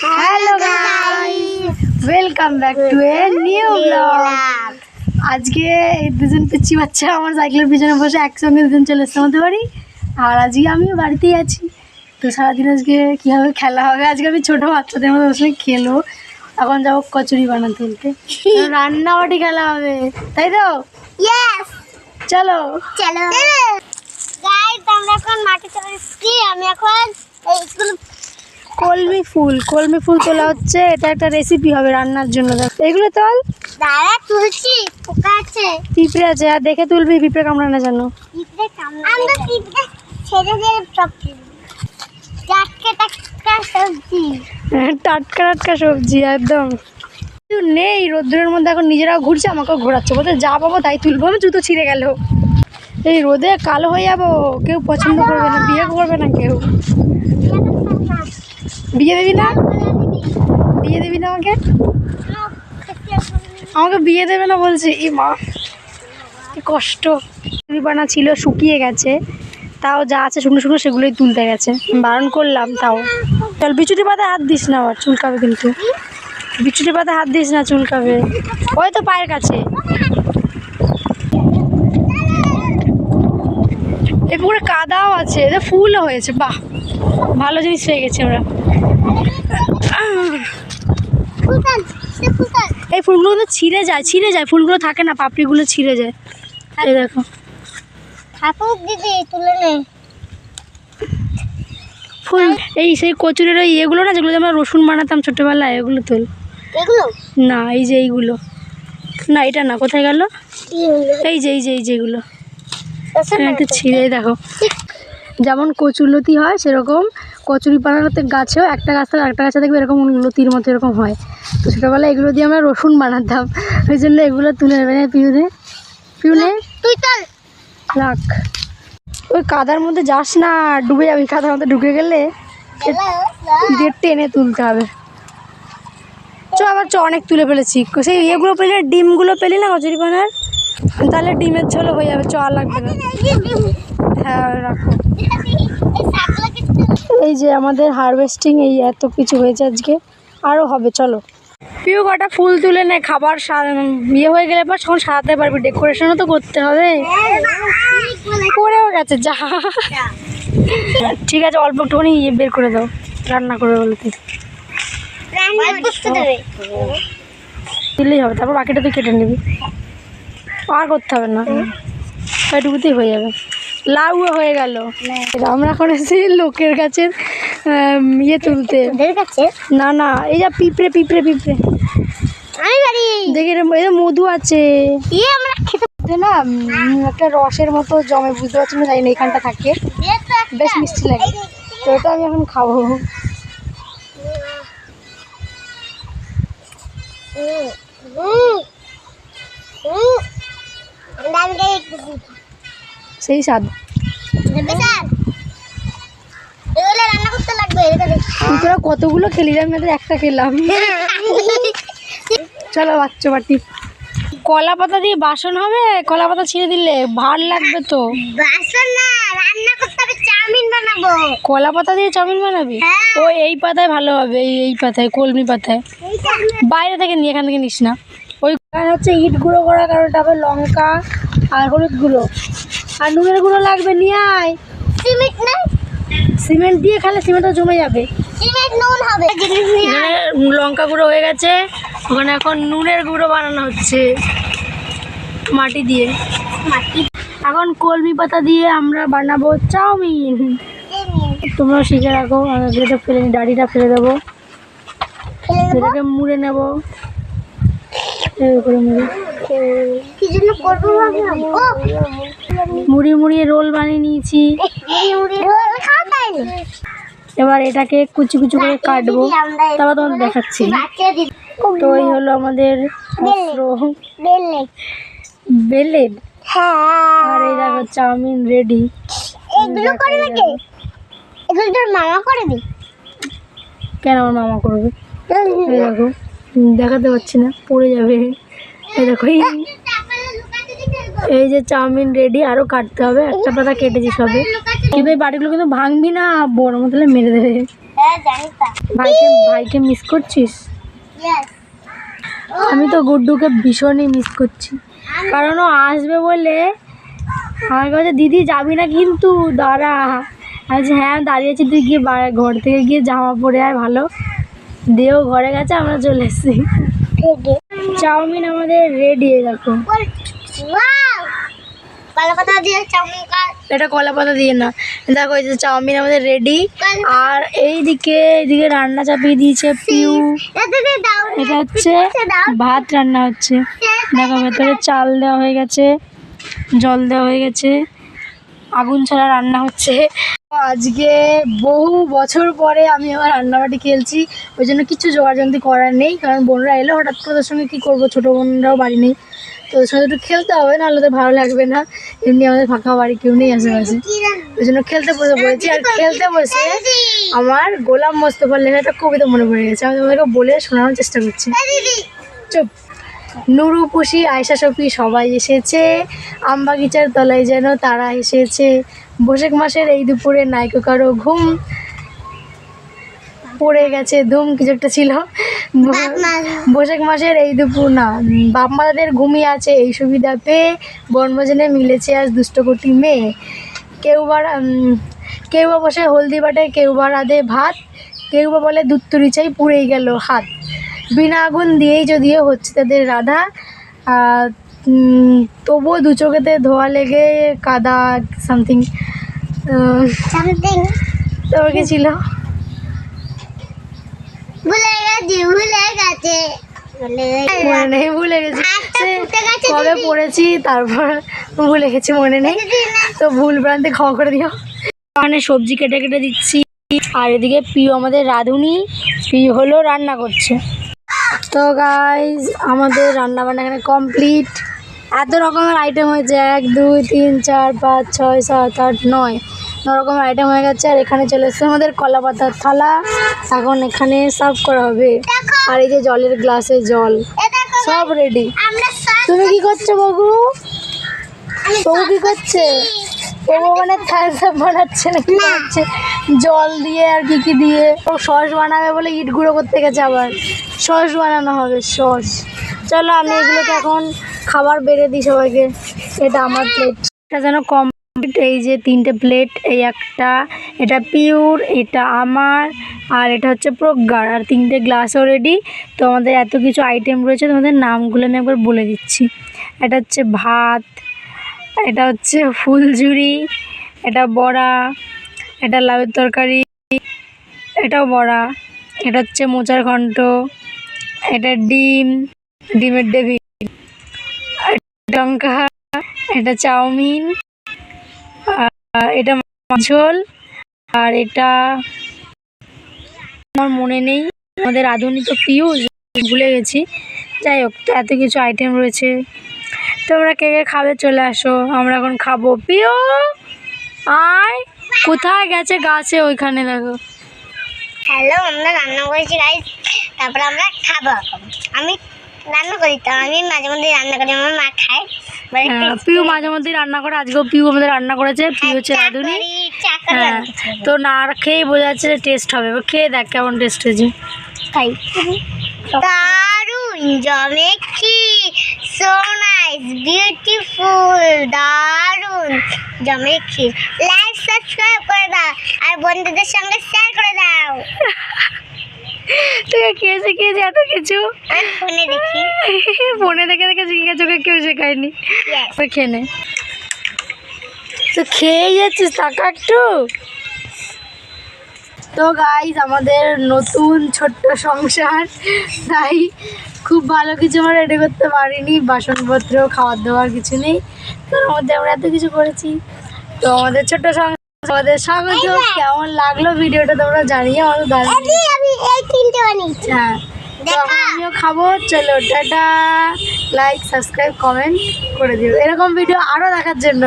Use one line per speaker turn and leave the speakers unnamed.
Hello guys, welcome back to a new blog. আজকে এই দুজন পিচ্ছি বাচ্চা আমার সাইকেলের পিছনে বসে একসঙ্গে দুজন চলে এসছে আমাদের বাড়ি। আর আজকে আমিও বাড়িতেই আছি। তো সারাদিন আজকে কীভাবে খেলা হবে, আজকে আমি ছোটো বাচ্চাদের মধ্যে বসে খেলো। এখন যাবো কচুরি বানাতে বলতে, রান্নাবাটি খেলা হবে, তাই তো? চলো
চলো গাইস, আমরা এখন মাঠে চলে এসেছি। আমি এখন
কলমি ফুল তোলা হচ্ছে। এটা একটা রেসিপি হবে রান্নার জন্য। এগুলো তোল,
দাঁড়া তুলছি, পোকা আছে,
পিঁপড়ে আছে, আর দেখে তুলবি, পিঁপড়ে কামড়ানো জানো।
পিঁপড়ে আমরা পিঁপড়ে ছেড়ে দিয়ে সব টাটকা টাটকা সবজি,
টাটকা সবজি একদম নেই রোদ্রের মধ্যে। এখন নিজেরাও ঘুরছে, আমাকেও ঘোরাচ্ছে, বলতে যা পাবো তাই তুলবো। আমি জুতো ছিঁড়ে গেল, এই রোদে কালো হয়ে যাবো, কেউ পছন্দ করবে না, বিয়ে করবে না কেউ। বিয়ে দিবি না? বিয়ে দিবি না আমাকে? আমাকে বিয়ে দেবে না বলছে। ই মা, কি কষ্ট। বানা ছিল, শুকিয়ে গেছে, তাও যা আছে শুকনো শুকনো সেগুলোই তুলতে গেছে। বারণ করলাম তাও। চল, বিচুটি পাতা হাত দিস না, আবার চুলকাবে কিন্তু। বিচুটি পাতা হাত দিস না, চুলকাবে। ওই তো পায়ের কাছে। এই পুকুরে কাদাও আছে, এদের ফুলও হয়েছে। বাহ, ভালো জিনিস হয়ে গেছে ওরা। এই ফুলগুলো তো ছিঁড়ে যায়, ফুলগুলো থাকে না, পাপড়িগুলো ছিঁড়ে যায়। এই দেখো,
ঠাকুর দিদি তুলে নে
ফুল। এই সেই কচুরের ওই ইয়েগুলো না, যেগুলো আমরা রসুন বানাতাম ছোটোবেলায়, এগুলো তোল।
এগুলো
না, এই যে এইগুলো না, এটা না, কোথায় গেল? এই যে যেগুলো একটু ছিঁড়ে দেখো। যেমন কচুরলতি হয় সেরকম কচুরি পানাতে গাছেও একটা গাছ থেকে একটা গাছে দেখবে এরকম লতির মতো এরকম হয়। তো ছোটোবেলায় এগুলো দিয়ে আমরা রসুন বানাতাম, ওই জন্য এগুলো তুলে নেবে না। পিউনে
তুই চল,
রাখ। ওই কাদার মধ্যে যাস না, ডুবে যাবি। কাদার মধ্যে ঢুকে গেলে দিয়ে টেনে তুলতে হবে। আবার অনেক তুলে ফেলেছি। সেই ইয়েগুলো পেলে, ডিমগুলো পেলি না কচুরি পানার, তাহলে ডিমের ঝোলও হয়ে যাবে। আর লাগবে না। হ্যাঁ, রাখো। এই যে আমাদের হারভেস্টিং, এই এত কিছু হয়েছে আজকে, আরও হবে। চলো পিউ, কটা ফুল তুলে নে। খাবার ইয়ে হয়ে গেলে পর তখন সাজাতে পারবি, ডেকোরেশনও তো করতে হবে। করেও গেছে যা। ঠিক আছে, অল্প একটুখানি ইয়ে বের করে দাও, রান্না করবে বলতে দিলেই হবে। তারপর বাকিটা তুই কেটে নিবি, আর করতে হবে না, ওইটুকুতেই হয়ে যাবে। লাউ হয়ে গেল। আমরা এখন এসে লোকের কাছে ইয়ে তুলতে। না, এই যা পিঁপড়ে দেখি, এই মধু আছে
আমরা খেতে
না, একটা রসের মতো জমে, বুঝতে পারছি না, জানি না এখানটা থাকে, বেশ মিষ্টি লাগে। তো ওটা আমি এখন খাবো। সেই স্বাদ। তোরা কতগুলো খেলি? আমি একটা খেলাম। চলো বাচ্চা বাটি। কলা পাতা দিয়ে বাসন হবে? কলা পাতা ছিঁড়ে দিলে ভার লাগবে তো।
বাসন না, রান্না করতে হবে, চাউমিন বানাবো।
কলা পাতা দিয়ে চাউমিন বানাবি? ও এই পাতায় ভালো হবে, এই পাতায়, কলমি পাতায়। বাইরে থেকে নিয়ে, এখান থেকে নিস না। ওই হচ্ছে ইট গুঁড়ো করার কারণে, তারপরে লঙ্কা আর হলুদ গুঁড়ো আর নুনের গুঁড়ো লাগবে। নিয়ে আয়।
সিমেন্ট নাই?
সিমেন্ট দিয়ে খেলে সিমেন্টটা জমে যাবে।
সিমেন্ট নুন হবে।
লঙ্কা গুঁড়ো হয়ে গেছে, ওখানে এখন নুনের গুঁড়ো বানানো হচ্ছে মাটি দিয়ে। এখন কলমি পাতা দিয়ে আমরা বানাবো চাউমিন। তোমরা শিখে রাখো। যেটা ফেলে নি, ডাড়িটা ফেলে দেবো, সেটাকে মুড়ে নেবো। মুড়িয়ে রোল বানিয়ে নিয়েছি। এবার এটাকে কুচি করে কাটবো, তারপর তোমাদের দেখাচ্ছি। তো এই হলো আমাদের বেলেট। আর এই দেখো চাউমিন রেডি। কেন আমার মামা করবে? এই দেখো, দেখাতে পারছি না, পড়ে যাবে। এই দেখো, এই যে চাউমিন রেডি। আরও কাটতে হবে, একটা পাতা কেটেছি সবে। কিন্তু এই বাড়িগুলো কিন্তু ভাঙবি না, বড় মতো মেরে দেবে।
হ্যাঁ জানি তা।
ভাইকে মিস করছিস?
Yes.
আমি তো গুড্ডুকে ভীষণই মিস করছি, কারণ ও আসবে বলে আমার কাছে, দিদি যাবি না কিন্তু দাঁড়া। আচ্ছা হ্যাঁ দাঁড়িয়েছি, তুই গিয়ে ঘর থেকে গিয়ে জামা পরে আয় ভালো। দেও ঘরে গেছে, আমরা চলে এসেছি। চাউমিন আমাদের রেডি, দেখো।
Wow! কালো পাতা দিয়ে চাউমিন
এটা কলা পাতা দিয়ে না, দেখো এই যে চাউমিন আমাদের রেডি। আর এইদিকে রান্না চাপিয়ে দিয়েছে পিউ। এটা হচ্ছে ভাত রান্না হচ্ছে, দেখো ভেতরে চাল দেওয়া হয়ে গেছে, জল দেওয়া হয়ে গেছে, আগুন ছাড়া রান্না হচ্ছে। আজকে বহু বছর পরে আমি আবার রান্নাবাটি খেলছি, ওই জন্য কিছু জোগাড়যন্ত্র করার নেই, কারণ বোনরা এলো হঠাৎ করে, ওদের সঙ্গে কী করবো, ছোটো বোনরাও বাড়ি নেই, তো ওদের সঙ্গে একটু খেলতে হবে, নাহলে তো ভালো লাগবে না। এমনি আমাদের ফাঁকা বাড়ি, কেউ নেই আশেপাশে, ওই জন্য খেলতে বসেছি। আর খেলতে বসে আমার গোলাম মোস্তফার লেখা একটা কবিতা মনে পড়ে গেছে, আমি তোমাদেরকে বলে শোনানোর চেষ্টা করছি। চুপ। নুরু পুষি আয়শা শফি সবাই এসেছে, আম বাগিচার তলায় যেন তারা এসেছে, বৈশাখ মাসের এই দুপুরে নাইকো কারো ঘুম পড়ে গেছে ধুম, কিছু একটা ছিল। বৈশাখ মাসের এই দুপুর না, বাপ মাদের ঘুমিয়ে আছে এই সুবিধা পেয়ে, বনভোজনে মিলেছে আজ দুষ্টকটি মেয়ে। কেউ বা বসে হলদি বাটে, কেউ বা রাঁধে ভাত, কেউ বা বলে দুত্তুরি চাই পুড়েই গেল হাত, বিনা আগুন দিয়েই যদিও হচ্ছে তাদের রাধা, তবুও দু চোখেতে ধোয়া লেগে কাদা সামথিং। তারপর কি ছিল, মনে নেই, ভুলে গেছি, কবে পড়েছি তারপর ভুলে গেছি, মনে নেই, তো ভুল ভ্রান্তি ক্ষমা করে দিও। ওখানে সবজি কেটে কেটে দিচ্ছি, আর এদিকে পিউ আমাদের রাঁধুনি, পিউ হলো রান্না করছে। তো গাইজ আমাদের রান্না বান্না এখানে কমপ্লিট, এত রকমের আইটেম হয়েছে, 1 2 3 4 5 6 7 8 9 রকমের আইটেম হয়ে গেছে। আর এখানে চলে এসছে আমাদের কলা পাতার থালা, এখন এখানে সার্ভ করা হবে। আর এই যে জলের গ্লাসে জল, সব রেডি। তুমি কি করছো বগু? বগু কি করছে? বগু মানে থালা বানাচ্ছে না কি বানাচ্ছে, জল দিয়ে আর কি দিয়ে। ও সস বানাবে বলে ইট গুঁড়ো করতে গেছে, আবার সস বানানো হবে, সস। চলো আমি এগুলোকে এখন খাবার বেড়ে দিই সবাইকে। এটা আমার প্লেট, এটা যেন কমপ্লিট। এই যে 3টে প্লেট, এই একটা, এটা পিওর, এটা আমার, আর এটা হচ্ছে প্রজ্ঞার। আর 3টে গ্লাসও রেডি। তো আমাদের এত কিছু আইটেম রয়েছে, তোমাদের নামগুলো আমি একবার বলে দিচ্ছি। এটা হচ্ছে ভাত, এটা হচ্ছে ফুলঝুরি, এটা বড়া, এটা লাউয়ের তরকারি, এটাও বড়া, এটা হচ্ছে মোচার ঘন্ট, এটা ডিমের ডেভি, লঙ্কা, এটা চাউমিন, এটা ঝোল, আর এটা আমার মনে নেই, আমাদের আধুনিক পিউ, ভুলে গেছি। যাই হোক, তো এত কিছু আইটেম রয়েছে। তোমরা কে কে খাবে চলে আসো, আমরা এখন খাবো। পিউ আয়, কোথায় গেছে? গাছে ওইখানে দেখো।
হ্যালো, আমরা রান্না করেছি গাইস, তারপর আমরা খাবো। আমি রান্না করি, তো আমি মাঝে মধ্যে রান্না করি, আমার মা খায়।
পিউ মাঝে মধ্যেই রান্না করে, আজকেও পিউ আমাদের রান্না করেছে। পিউ হচ্ছে রাঁধুনি। হ্যাঁ, তো না খেয়েই বোঝা যাচ্ছে যে টেস্ট হবে। খেয়ে দেখ কেমন টেস্ট হয়েছে।
দারুন জমেছি, সো নাইস, বিউটিফুল, দারুন জমেছি। লাইক সাবস্ক্রাইব করে দাও, আর বন্ধুদের সঙ্গে শেয়ার করে দাও।
তুই খেয়েছে এত কিছু
ফোনে দেখি,
ফোনে দেখে দেখে শিখে গেছে, ওকে কেউ শেখায়নি। খেয়ে নে, তো খেয়ে যাচ্ছিস, টাকা একটু। তো গাইজ আমাদের নতুন ছোট্ট সংসার, তাই খুব ভালো কিছু আমরা রেডি করতে পারিনি, বাসনপত্র, খাবার দাবার কিছু নেই, তার মধ্যে আমরা এত কিছু করেছি। তো আমাদের ছোট্ট সংসার, আমাদের স্বাগত। কেমন লাগলো ভিডিওটা তোমরা জানিও, আমাদের দাঁড়িয়ে। হ্যাঁ, তো আমিও খাবো। চলো টাটা, লাইক সাবস্ক্রাইব কমেন্ট করে দিও এরকম ভিডিও আরও দেখার জন্য।